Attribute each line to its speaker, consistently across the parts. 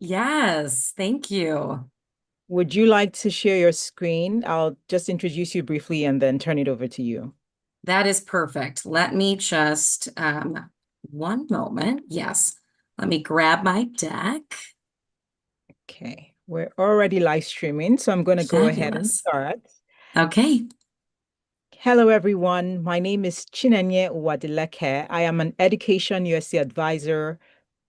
Speaker 1: Yes, thank you.
Speaker 2: Would you like to share your screen? I'll just introduce you briefly and then turn it over to you.
Speaker 1: That is perfect. Let me just, one moment. Yes, let me grab my deck.
Speaker 2: Okay, we're already live streaming, so I'm going to go ahead and
Speaker 1: Fabulous.
Speaker 2: start.
Speaker 1: Okay,
Speaker 2: Hello, everyone. My name is Chinenye Uwadileke. I am an Education USA advisor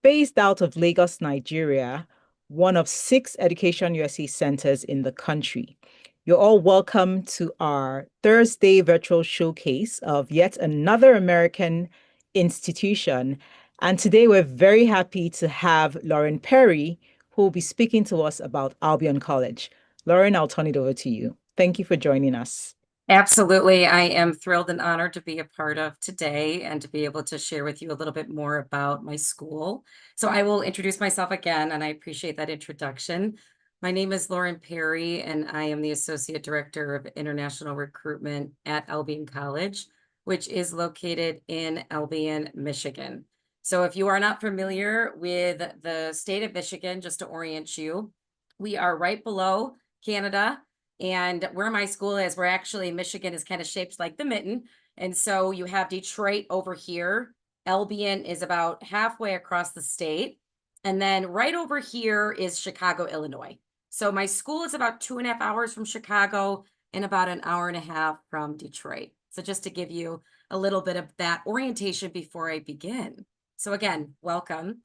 Speaker 2: based out of Lagos, Nigeria, one of 6 Education USA centers in the country. You're all welcome to our Thursday virtual showcase of yet another American institution. And today we're very happy to have Lauren Perry, who will be speaking to us about Albion College. Lauren, I'll turn it over to you. Thank you for joining us.
Speaker 1: absolutely. I am thrilled and honored to be a part of today and to be able to share with you a little bit more about my school. So I will introduce myself again, and I appreciate that introduction. My name is Lauren Perry, and I am the Associate Director of International Recruitment at Albion College, which is located in Albion, Michigan. So if you are not familiar with the state of Michigan, just to orient you, we are right below Canada. And where my school is, we're actually, Michigan is kind of shaped like the mitten. And so you have Detroit over here. Albion is about halfway across the state. And then right over here is Chicago, Illinois. So my school is about 2.5 hours from Chicago and about an hour and a half from Detroit. So just to give you a little bit of that orientation before I begin. So again, welcome.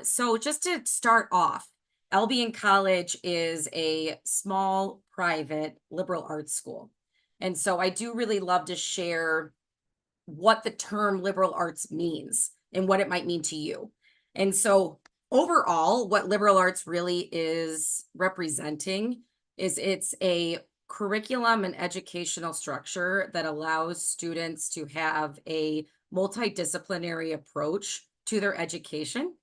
Speaker 1: So just to start off, Albion College is a small private liberal arts school. And so I do really love to share what the term liberal arts means and what it might mean to you. And so overall, what liberal arts really is representing is it's a curriculum and educational structure that allows students to have a multidisciplinary approach to their education.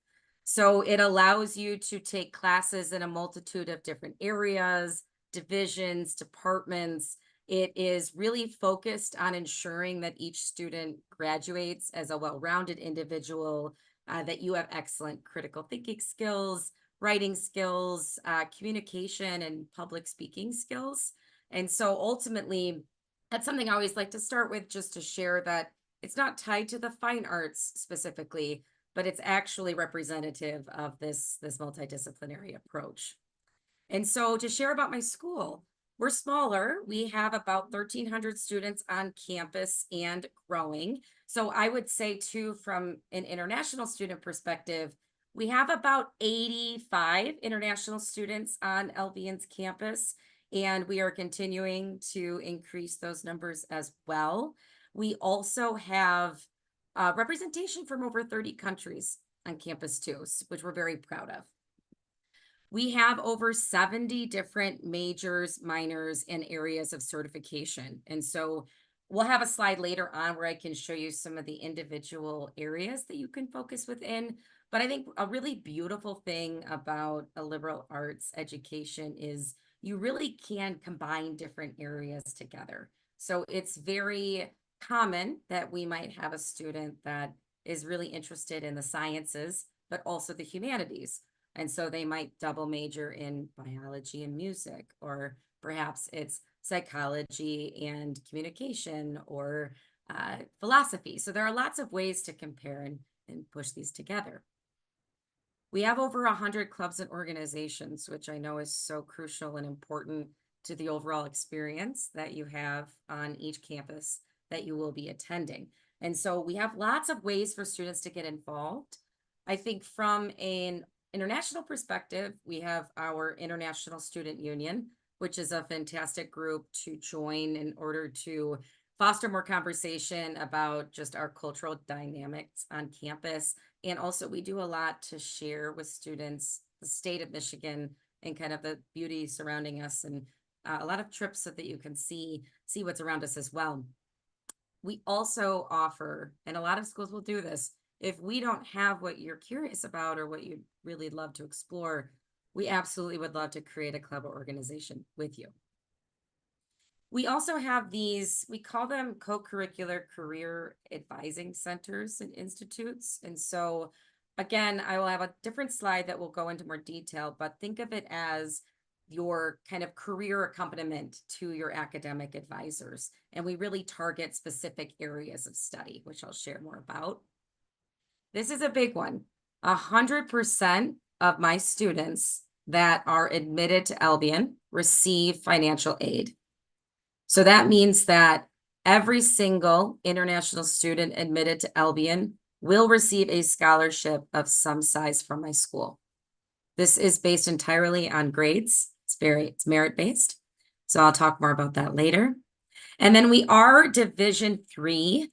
Speaker 1: So it allows you to take classes in a multitude of different areas, divisions, departments. It is really focused on ensuring that each student graduates as a well-rounded individual, that you have excellent critical thinking skills, writing skills, communication, and public speaking skills. And so ultimately, that's something I always like to start with, just to share that it's not tied to the fine arts specifically, but it's actually representative of this multidisciplinary approach. And so to share about my school, we're smaller. We have about 1,300 students on campus and growing. So I would say too, from an international student perspective, we have about 85 international students on Albion's campus, and we are continuing to increase those numbers as well. We also have representation from over 30 countries on campus too, which we're very proud of. We have over 70 different majors, minors, and areas of certification. And so we'll have a slide later on where I can show you some of the individual areas that you can focus within. But I think a really beautiful thing about a liberal arts education is you really can combine different areas together. So it's very common that we might have a student that is really interested in the sciences, but also the humanities. And so they might double major in biology and music, or perhaps it's psychology and communication, or philosophy. So there are lots of ways to compare and push these together. We have over 100 clubs and organizations, which I know is so crucial and important to the overall experience that you have on each campus that you will be attending. And so we have lots of ways for students to get involved. I think from an international perspective, we have our International Student Union, which is a fantastic group to join in order to foster more conversation about just our cultural dynamics on campus. And also, we do a lot to share with students the state of Michigan and kind of the beauty surrounding us, and a lot of trips so that you can see what's around us as well. We also offer, and a lot of schools will do this, if we don't have what you're curious about or what you'd really love to explore, we absolutely would love to create a club or organization with you. We also have these, we call them co-curricular career advising centers and institutes. And so again, I will have a different slide that will go into more detail, but think of it as your kind of career accompaniment to your academic advisors. And we really target specific areas of study, which I'll share more about. This is a big one. 100% of my students that are admitted to Albion receive financial aid. So that means that every single international student admitted to Albion will receive a scholarship of some size from my school. This is based entirely on grades. It's merit-based. So I'll talk more about that later. And then we are Division III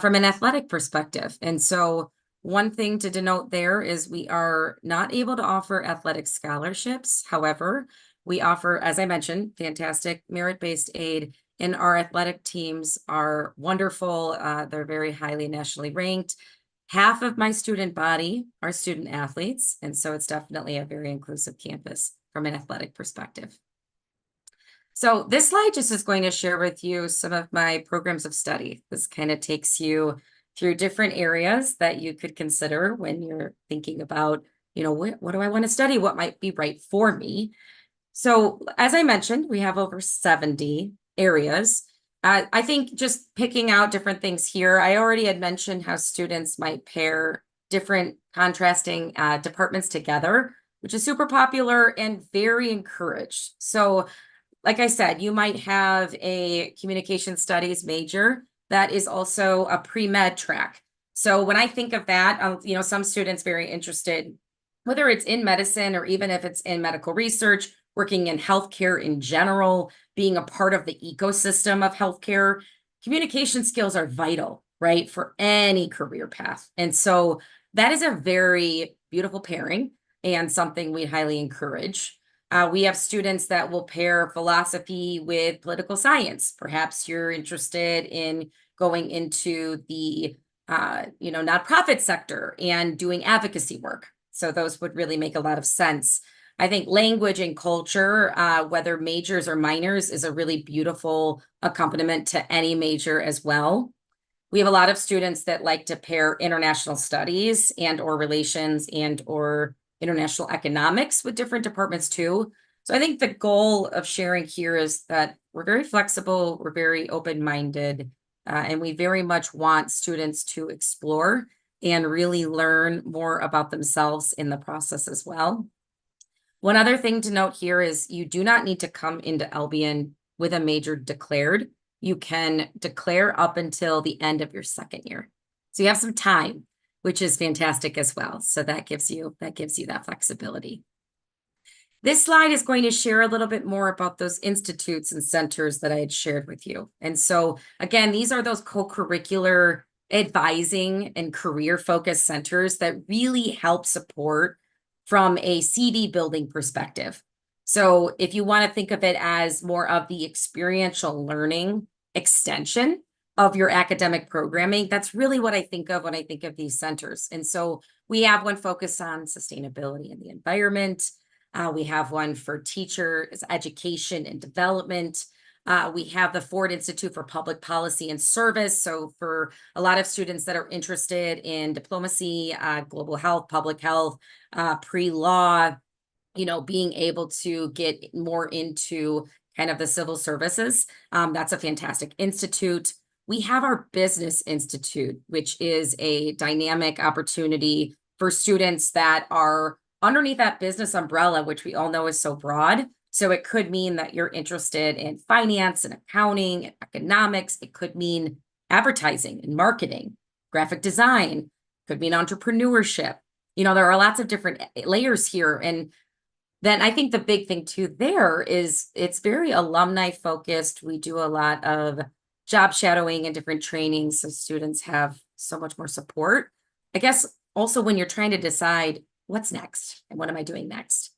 Speaker 1: from an athletic perspective. And so one thing to denote there is we are not able to offer athletic scholarships. However, we offer, as I mentioned, fantastic merit-based aid, and our athletic teams are wonderful. They're very highly nationally ranked. Half of my student body are student athletes, and so it's definitely a very inclusive campus from an athletic perspective. So this slide just is going to share with you some of my programs of study. This kind of takes you through different areas that you could consider when you're thinking about, what do I want to study? What might be right for me? So as I mentioned, we have over 70 areas. I think just picking out different things here, I already had mentioned how students might pair different contrasting departments together, which is super popular and very encouraged. So like I said, you might have a communication studies major that is also a pre-med track. So when I think of that, some students very interested, whether it's in medicine or even if it's in medical research, working in healthcare in general, being a part of the ecosystem of healthcare, communication skills are vital, right, for any career path. And so that is a very beautiful pairing and something we highly encourage. We have students that will pair philosophy with political science. Perhaps you're interested in going into the nonprofit sector and doing advocacy work. So those would really make a lot of sense. I think language and culture, whether majors or minors, is a really beautiful accompaniment to any major as well. We have a lot of students that like to pair international studies and or relations and or international economics with different departments too. So I think the goal of sharing here is that we're very flexible, we're very open-minded, and we very much want students to explore and really learn more about themselves in the process as well. One other thing to note here is you do not need to come into Albion with a major declared. You can declare up until the end of your second year. So you have some time, which is fantastic as well. So that gives you that flexibility. This slide is going to share a little bit more about those institutes and centers that I had shared with you. And so again, these are those co-curricular advising and career-focused centers that really help support from a CV building perspective. So if you want to think of it as more of the experiential learning extension of your academic programming, that's really what I think of when I think of these centers. And so we have one focused on sustainability and the environment. We have one for teachers, education and development. We have the Ford Institute for Public Policy and Service. So for a lot of students that are interested in diplomacy, global health, public health, pre-law, being able to get more into kind of the civil services, that's a fantastic institute. We have our Business Institute, which is a dynamic opportunity for students that are underneath that business umbrella, which we all know is so broad. So it could mean that you're interested in finance and accounting and economics. It could mean advertising and marketing, graphic design, could mean entrepreneurship. There are lots of different layers here. And then I think the big thing too there is it's very alumni focused. We do a lot of job shadowing and different trainings, so students have so much more support. I guess also when you're trying to decide what's next and what am I doing next.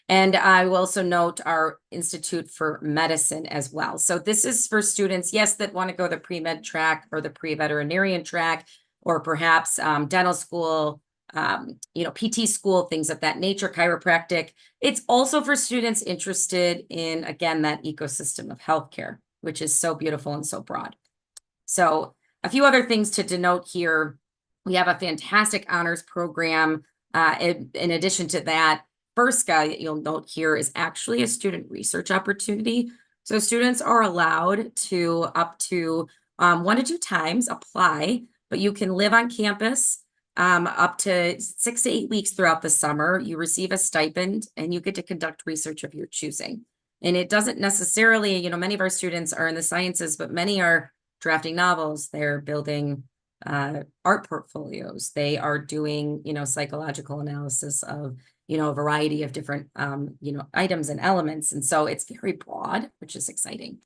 Speaker 1: And I will also note our Institute for Medicine as well. So this is for students, yes, that want to go the pre-med track or the pre-veterinarian track, or perhaps dental school, PT school, things of that nature, chiropractic. It's also for students interested in, again, that ecosystem of healthcare, which is so beautiful and so broad. So a few other things to denote here. We have a fantastic honors program. In addition to that, FIRSCA, that you'll note here, is actually a student research opportunity. So students are allowed to up to 1 to 2 times apply, but you can live on campus up to 6 to 8 weeks throughout the summer. You receive a stipend and you get to conduct research of your choosing. And it doesn't necessarily, many of our students are in the sciences, but many are drafting novels, they're building art portfolios, they are doing, psychological analysis of, a variety of different, items and elements. And so it's very broad, which is exciting.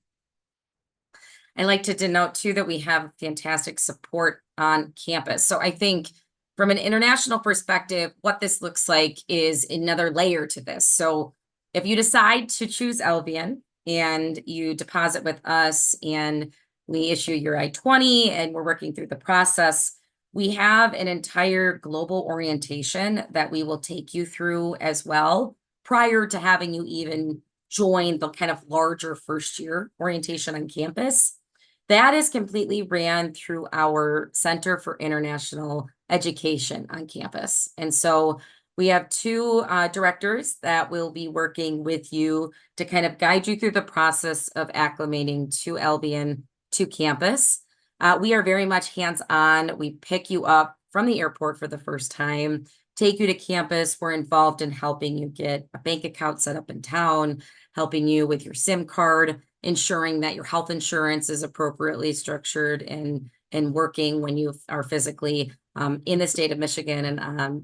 Speaker 1: I like to denote too that we have fantastic support on campus. So I think from an international perspective, what this looks like is another layer to this. So if you decide to choose Albion and you deposit with us and we issue your I-20 and we're working through the process, we have an entire global orientation that we will take you through as well prior to having you even join the kind of larger first year orientation on campus. That is completely ran through our Center for International Education on campus. And so we have 2 directors that will be working with you to kind of guide you through the process of acclimating to Albion, to campus. We are very much hands-on. We pick you up from the airport for the first time, take you to campus. We're involved in helping you get a bank account set up in town, helping you with your SIM card, ensuring that your health insurance is appropriately structured and working when you are physically in the state of Michigan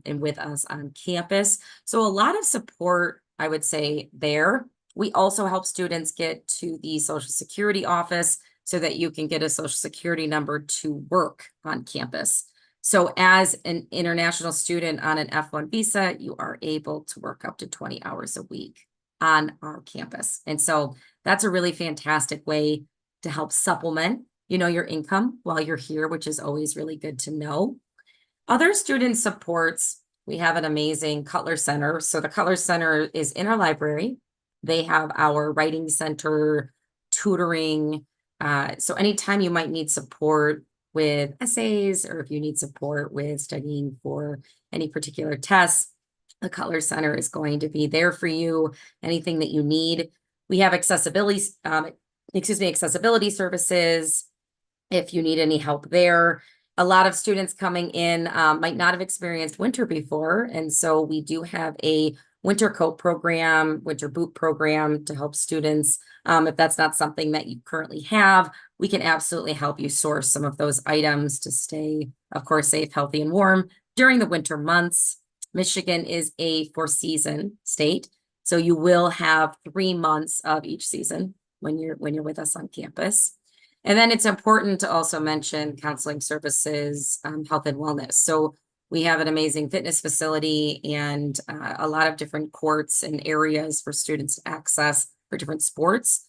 Speaker 1: and with us on campus. So a lot of support, I would say, there. We also help students get to the Social Security office so that you can get a Social Security number to work on campus. So as an international student on an F1 visa, you are able to work up to 20 hours a week on our campus. And so that's a really fantastic way to help supplement, your income while you're here, which is always really good to know. Other student supports, we have an amazing Cutler Center. So the Cutler Center is in our library. They have our writing center, tutoring. So anytime you might need support with essays, or if you need support with studying for any particular tests, the Cutler Center is going to be there for you. Anything that you need. We have accessibility services if you need any help there. A lot of students coming in might not have experienced winter before, and so we do have a winter coat program, winter boot program to help students. If that's not something that you currently have, we can absolutely help you source some of those items to stay, of course, safe, healthy, and warm during the winter months. Michigan is a 4-season state, so you will have 3 months of each season when you're with us on campus. And then it's important to also mention counseling services, health and wellness. So we have an amazing fitness facility and a lot of different courts and areas for students to access for different sports.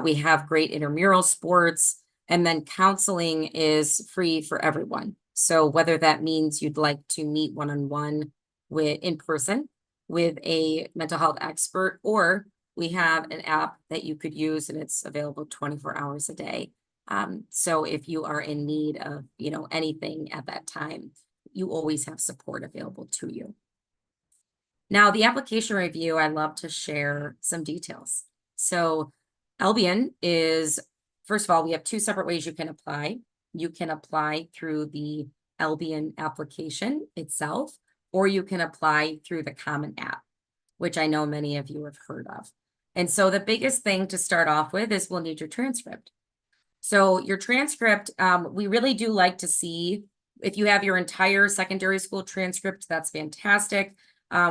Speaker 1: We have great intramural sports, and then counseling is free for everyone. So whether that means you'd like to meet one-on-one in person with a mental health expert, or we have an app that you could use and it's available 24 hours a day. So if you are in need of, anything at that time, you always have support available to you. Now, the application review, I love to share some details. So Albion is, first of all, we have 2 separate ways you can apply. You can apply through the Albion application itself, or you can apply through the Common App, which I know many of you have heard of. And so the biggest thing to start off with is we'll need your transcript. So your transcript, we really do like to see if you have your entire secondary school transcript, that's fantastic.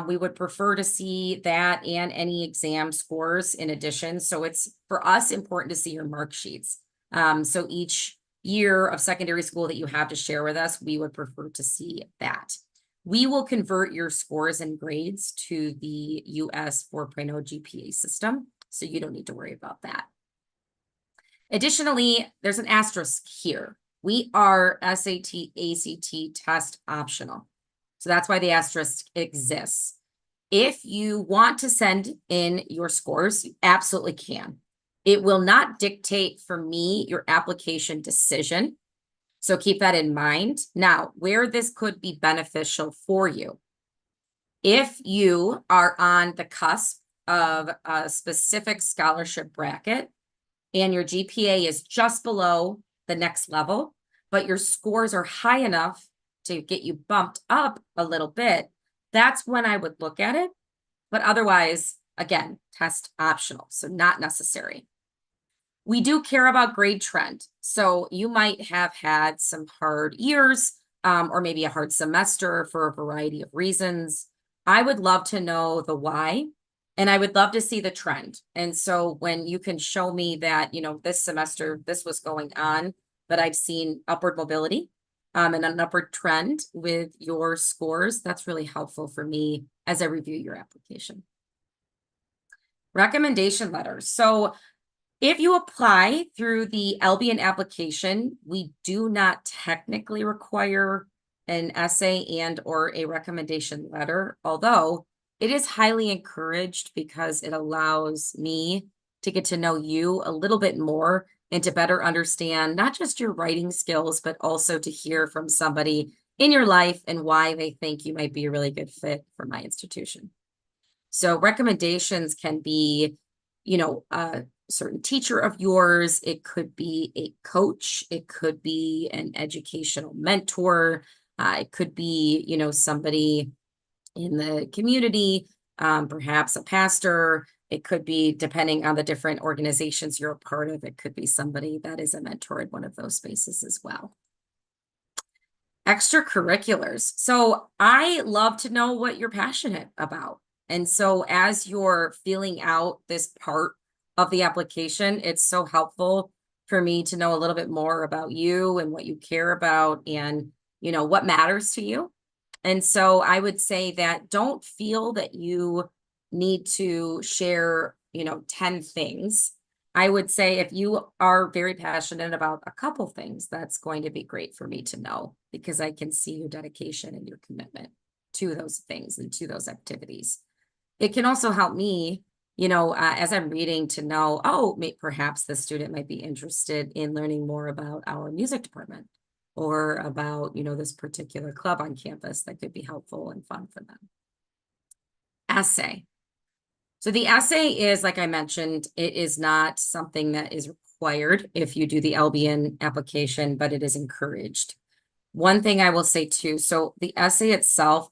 Speaker 1: We would prefer to see that and any exam scores in addition. So it's, for us, important to see your mark sheets. So each year of secondary school that you have to share with us, we would prefer to see that. We will convert your scores and grades to the US 4.0 GPA system, so you don't need to worry about that. Additionally, there's an asterisk here. We are SAT, ACT test optional. So that's why the asterisk exists. If you want to send in your scores, you absolutely can. It will not dictate for me your application decision. So keep that in mind. Now, where this could be beneficial for you, if you are on the cusp of a specific scholarship bracket and your GPA is just below the next level, but your scores are high enough to get you bumped up a little bit, that's when I would look at it. But otherwise, again, test optional, so not necessary. We do care about grade trend. So you might have had some hard years or maybe a hard semester for a variety of reasons. I would love to know the why, and I would love to see the trend. And so when you can show me that, this semester, this was going on, but I've seen upward mobility and an upward trend with your scores, that's really helpful for me as I review your application. Recommendation letters. So if you apply through the Albion application, we do not technically require an essay and or a recommendation letter, although it is highly encouraged because it allows me to get to know you a little bit more and to better understand not just your writing skills, but also to hear from somebody in your life and why they think you might be a really good fit for my institution. So recommendations can be, a certain teacher of yours. It could be a coach. It could be an educational mentor. It could be, somebody in the community, perhaps a pastor. It could be, depending on the different organizations you're a part of, it could be somebody that is a mentor in one of those spaces as well. Extracurriculars. So I love to know what you're passionate about. And so as you're filling out this part of the application, it's so helpful for me to know a little bit more about you and what you care about and, what matters to you. And so I would say that don't feel that you need to share, 10 things. I would say if you are very passionate about a couple things, that's going to be great for me to know because I can see your dedication and your commitment to those things and to those activities. It can also help me, as I'm reading to know, perhaps the student might be interested in learning more about our music department or about, this particular club on campus that could be helpful and fun for them. Essay. So the essay is, like I mentioned, it is not something that is required if you do the Albion application, but it is encouraged. One thing I will say too, so the essay itself,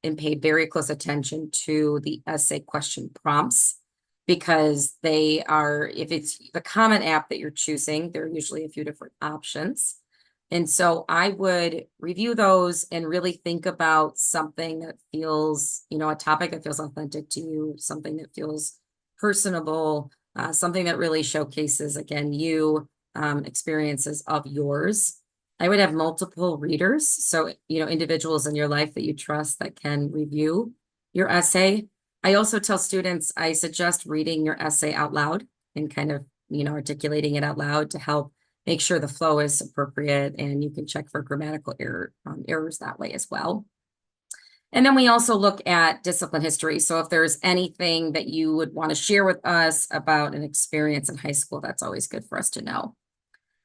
Speaker 1: and pay very close attention to the essay question prompts because they are, if it's the Common App that you're choosing, there are usually a few different options. And so I would review those and really think about something that feels, a topic that feels authentic to you, something that feels personable, something that really showcases, again, you, experiences of yours. I would have multiple readers. So, individuals in your life that you trust that can review your essay. I also tell students, I suggest reading your essay out loud and kind of, articulating it out loud to help make sure the flow is appropriate and you can check for grammatical errors that way as well. And then we also look at discipline history. So if there's anything that you would want to share with us about an experience in high school, that's always good for us to know.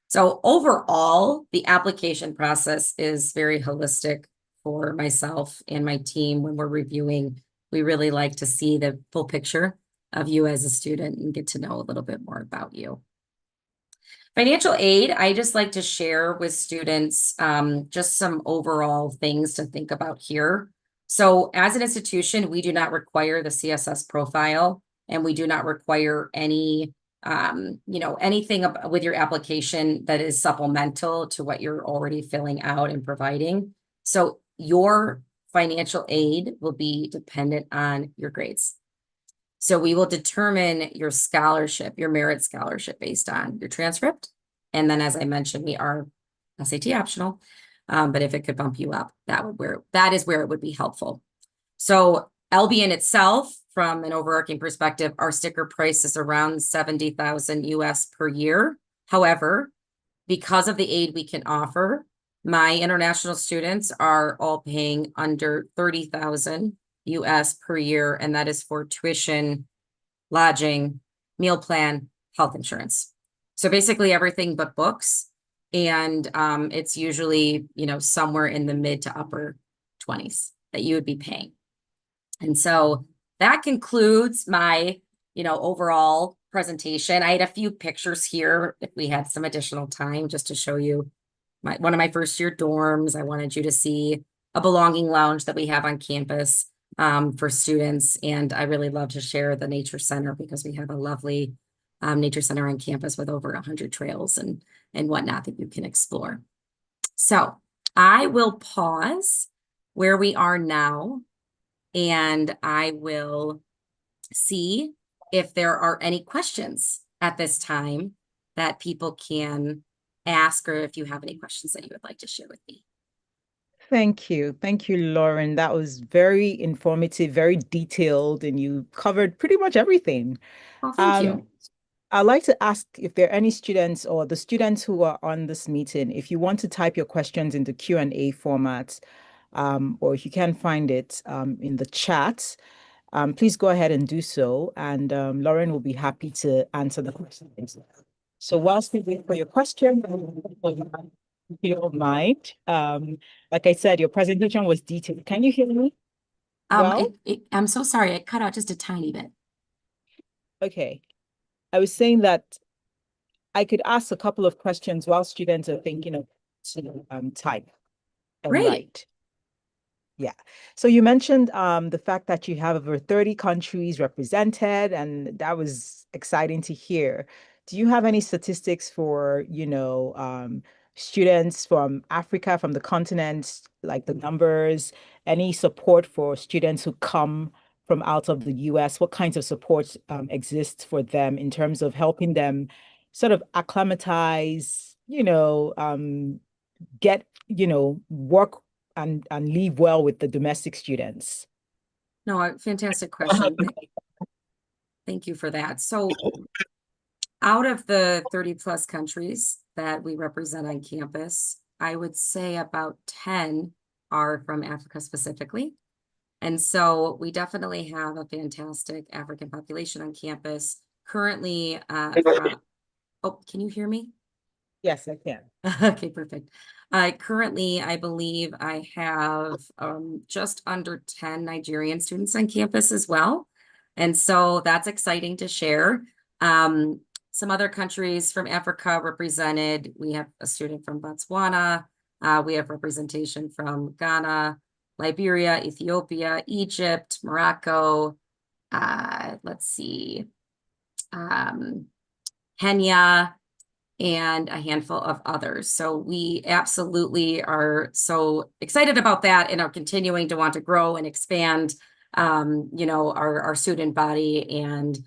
Speaker 1: So overall, the application process is very holistic for myself and my team when we're reviewing. We really like to see the full picture of you as a student and get to know a little bit more about you. Financial aid, I just like to share with students just some overall things to think about here. So as an institution, we do not require the CSS profile, and we do not require any, anything with your application that is supplemental to what you're already filling out and providing. So your financial aid will be dependent on your grades. So we will determine your scholarship, your merit scholarship based on your transcript. And then, as I mentioned, we are SAT optional. But if it could bump you up, that is where it would be helpful. So Albion itself, from an overarching perspective, our sticker price is around 70,000 US per year. However, because of the aid we can offer, my international students are all paying under 30,000 US per year, and that is for tuition, lodging, meal plan, health insurance. So basically everything but books. And it's usually, somewhere in the mid to upper 20s that you would be paying. And so that concludes my, overall presentation. I had a few pictures here if we had some additional time just to show you one of my first year dorms. I wanted you to see a belonging lounge that we have on campus for students. And I really love to share the nature center because we have a lovely nature center on campus with over 100 trails and whatnot that you can explore. So I will pause where we are now, and I will see if there are any questions at this time that people can ask, or if you have any questions that you would like to share with me.
Speaker 2: Thank you. Thank you, Lauren. That was very informative, very detailed, and you covered pretty much everything.
Speaker 1: Well, thank
Speaker 2: Um,
Speaker 1: you.
Speaker 2: I'd like to ask if there are any students or the students who are on this meeting, if you want to type your questions in the Q&A format, or if you can find it in the chat, please go ahead and do so. And Lauren will be happy to answer the questions. So whilst we wait for your question, if you don't mind, like I said, your presentation was detailed. Can you hear me well?
Speaker 1: I'm so sorry, it cut out just a tiny bit.
Speaker 2: Okay. I was saying that I could ask a couple of questions while students are thinking of to type and
Speaker 1: Great.
Speaker 2: write. Yeah. So you mentioned the fact that you have over 30 countries represented, and that was exciting to hear. Do you have any statistics for, students from Africa, from the continent, like the numbers, any support for students who come from out of the US? What kinds of support exists for them in terms of helping them sort of acclimatize, get, work and live well with the domestic students?
Speaker 1: No, fantastic question. Thank you for that. So out of the 30 plus countries that we represent on campus, I would say about 10 are from Africa specifically. And so we definitely have a fantastic African population on campus. Currently, oh, can you hear me?
Speaker 2: Yes, I can.
Speaker 1: Okay, perfect. Currently, I believe I have just under 10 Nigerian students on campus as well. And so that's exciting to share. Some other countries from Africa represented. We have a student from Botswana. We have representation from Ghana, Liberia, Ethiopia, Egypt, Morocco. Let's see, Kenya, and a handful of others. So we absolutely are so excited about that and are continuing to want to grow and expand, our student body and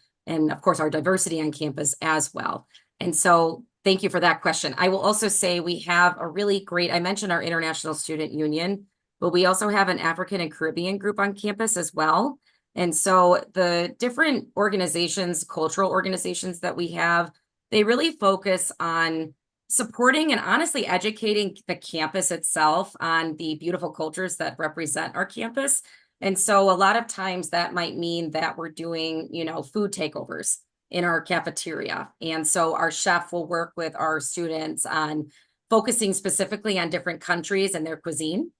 Speaker 1: of course our diversity on campus as well. And so thank you for that question. I will also say we have a really great, I mentioned our International Student Union, but we also have an African and Caribbean group on campus as well. And so the different organizations, cultural organizations that we have, they really focus on supporting and honestly educating the campus itself on the beautiful cultures that represent our campus. And so a lot of times that might mean that we're doing, food takeovers in our cafeteria. And so our chef will work with our students on focusing specifically on different countries and their cuisine.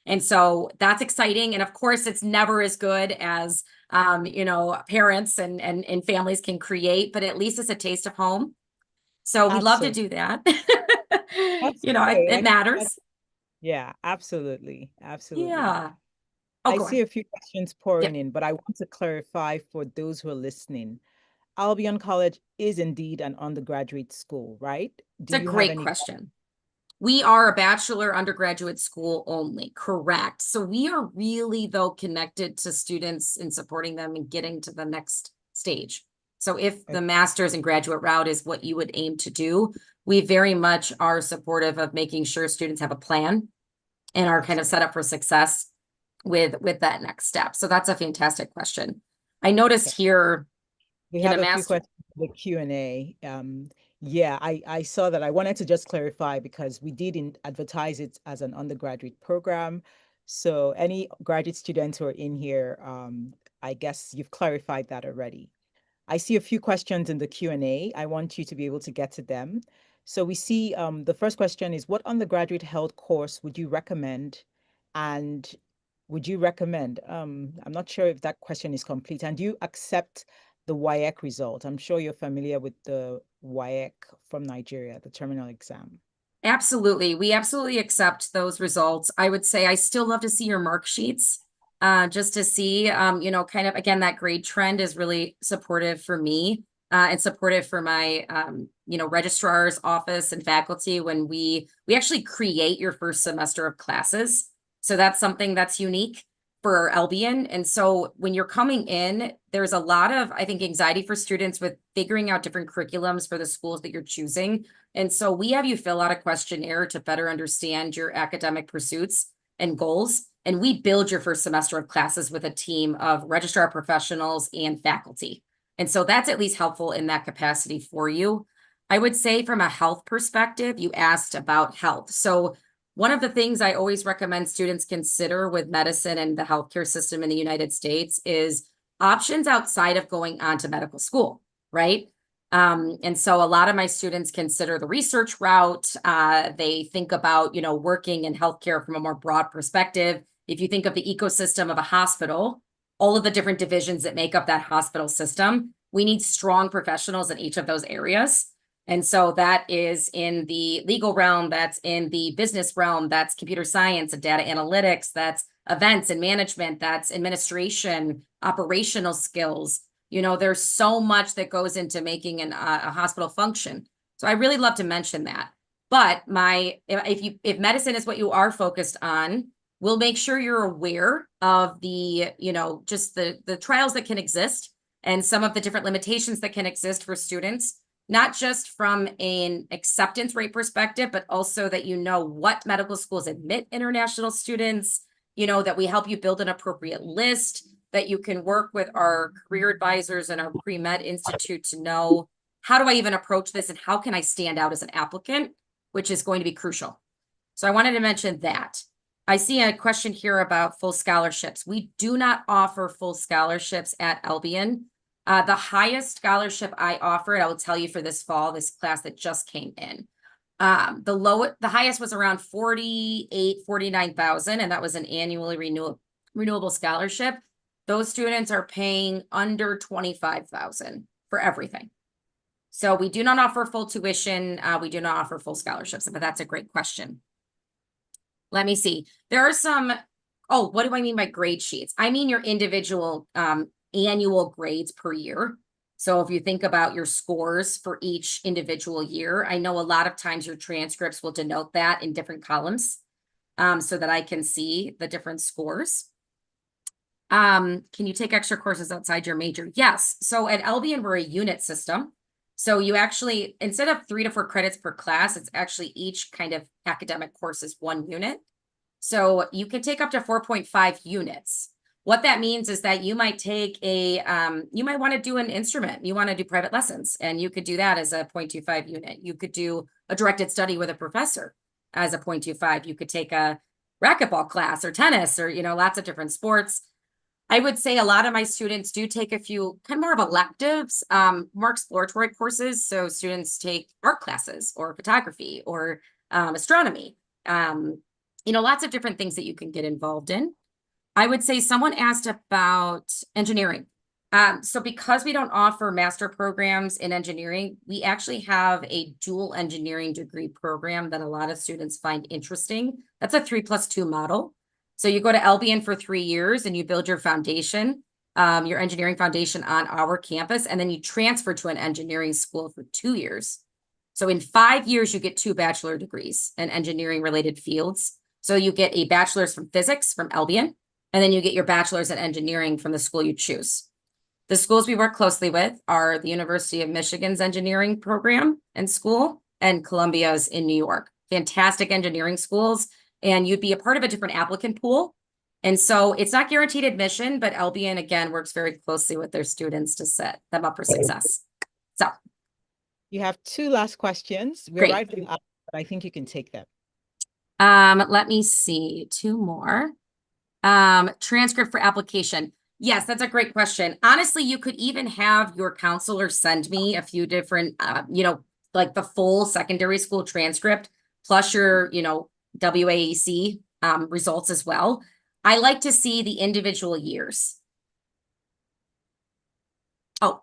Speaker 1: And so that's exciting. And of course, it's never as good as, parents and families can create, but at least it's a taste of home. So we love to
Speaker 2: Absolutely.
Speaker 1: do that.
Speaker 2: That's okay.
Speaker 1: It matters.
Speaker 2: Yeah, absolutely. Absolutely.
Speaker 1: Yeah. Oh,
Speaker 2: I
Speaker 1: go
Speaker 2: see
Speaker 1: on.
Speaker 2: a few questions
Speaker 1: Yeah,
Speaker 2: pouring in, but I want to clarify for those who are listening. Albion College is indeed an undergraduate school, right? Do
Speaker 1: it's a
Speaker 2: you have
Speaker 1: great
Speaker 2: any?
Speaker 1: question. We are a bachelor undergraduate school only, correct. So we are really, though, connected to students and supporting them and getting to the next stage. So if the master's and graduate route is what you would aim to do, we very much are supportive of making sure students have a plan and are kind of
Speaker 2: Absolutely.
Speaker 1: set up for success with that next step. So that's a fantastic question. I noticed here
Speaker 2: We
Speaker 1: in a
Speaker 2: have a few
Speaker 1: master,
Speaker 2: questions for the Q&A. Yeah, I saw that. I wanted to just clarify because we didn't advertise it as an undergraduate program. So any graduate students who are in here, I guess you've clarified that already. I see a few questions in the Q&A. I want you to be able to get to them. So we see the first question is, what undergraduate health course would you recommend? And would you recommend? I'm not sure if that question is complete. And do you accept the WAEC result? I'm sure you're familiar with the WAEC from Nigeria, the terminal exam.
Speaker 1: Absolutely. We absolutely accept those results. I would say I still love to see your mark sheets, just to see, kind of, again, that grade trend is really supportive for me, and supportive for my, registrar's office and faculty when we actually create your first semester of classes. So that's something that's unique for Albion. And so when you're coming in, there's a lot of, I think, anxiety for students with figuring out different curriculums for the schools that you're choosing. And so we have you fill out a questionnaire to better understand your academic pursuits and goals. And we build your first semester of classes with a team of registrar professionals and faculty. And so that's at least helpful in that capacity for you. I would say from a health perspective, you asked about health. So one of the things I always recommend students consider with medicine and the healthcare system in the United States is options outside of going on to medical school, right? And so a lot of my students consider the research route. They think about, working in healthcare from a more broad perspective. If you think of the ecosystem of a hospital, all of the different divisions that make up that hospital system, we need strong professionals in each of those areas. And so that is in the legal realm, that's in the business realm, that's computer science and data analytics, that's events and management, that's administration, operational skills. There's so much that goes into making a hospital function. So I really love to mention that. But if medicine is what you are focused on, we'll make sure you're aware of the, just the trials that can exist and some of the different limitations that can exist for students, not just from an acceptance rate perspective, but also that what medical schools admit international students, that we help you build an appropriate list, that you can work with our career advisors and our pre-med institute to know, how do I even approach this and how can I stand out as an applicant, which is going to be crucial. So I wanted to mention that. I see a question here about full scholarships. We do not offer full scholarships at Albion. The highest scholarship I offered, I will tell you for this fall, this class that just came in. The highest was around 49,000, and that was an annually renewable scholarship. Those students are paying under 25,000 for everything. So we do not offer full tuition. We do not offer full scholarships, but that's a great question. Let me see. There are some, what do I mean by grade sheets? I mean your individual annual grades per year. So if you think about your scores for each individual year, I know a lot of times your transcripts will denote that in different columns, so that I can see the different scores. Can you take extra courses outside your major? Yes. So at Albion, we're a unit system. So you actually, instead of 3 to 4 credits per class, it's actually each kind of academic course is 1 unit. So you can take up to 4.5 units. What that means is that you might take you might want to do an instrument. You want to do private lessons, and you could do that as a 0.25 unit. You could do a directed study with a professor as a 0.25. You could take a racquetball class or tennis or, lots of different sports. I would say a lot of my students do take a few kind of more of electives, more exploratory courses. So students take art classes or photography or astronomy, lots of different things that you can get involved in. I would say someone asked about engineering. So because we don't offer master programs in engineering, we actually have a dual engineering degree program that a lot of students find interesting. That's a 3+2 model. So you go to Albion for 3 years and you build your foundation, your engineering foundation on our campus, and then you transfer to an engineering school for 2 years. So in 5 years, you get 2 bachelor degrees in engineering related fields. So you get a bachelor's from physics from Albion, and then you get your bachelor's in engineering from the school you choose. The schools we work closely with are the University of Michigan's engineering program and school, and Columbia's in New York. Fantastic engineering schools, and you'd be a part of a different applicant pool. And so it's not guaranteed admission, but Albion, again, works very closely with their students to set them up for success. So
Speaker 2: You have 2 last questions. We're
Speaker 1: great.
Speaker 2: right up, but I think you can take them.
Speaker 1: Let me see, 2 more. Transcript for application. Yes, that's a great question. Honestly, you could even have your counselor send me a few different, like the full secondary school transcript plus your, WAEC results as well. I like to see the individual years. Oh,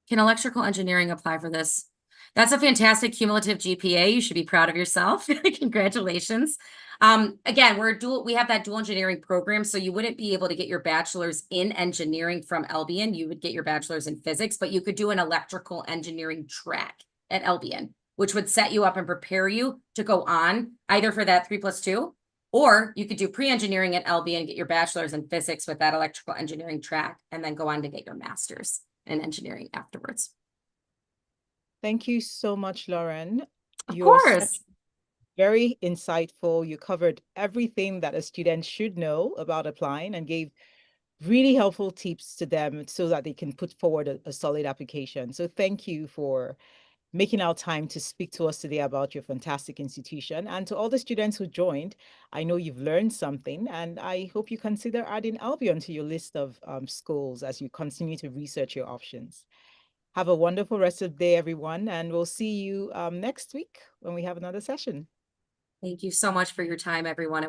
Speaker 1: can electrical engineering apply for this? That's a fantastic cumulative GPA. You should be proud of yourself. Congratulations. Again, we have that dual engineering program, so you wouldn't be able to get your bachelor's in engineering from Albion. You would get your bachelor's in physics, but you could do an electrical engineering track at Albion, which would set you up and prepare you to go on either for that 3+2, or you could do pre-engineering at Albion, get your bachelor's in physics with that electrical engineering track, and then go on to get your master's in engineering afterwards.
Speaker 2: Thank you so much, Lauren.
Speaker 1: Of
Speaker 2: Your
Speaker 1: course.
Speaker 2: very insightful. You covered everything that a student should know about applying and gave really helpful tips to them so that they can put forward a solid application. So thank you for making our time to speak to us today about your fantastic institution. And to all the students who joined, I know you've learned something, and I hope you consider adding Albion to your list of schools as you continue to research your options. Have a wonderful rest of the day, everyone, and we'll see you next week when we have another session.
Speaker 1: Thank you so much for your time, everyone.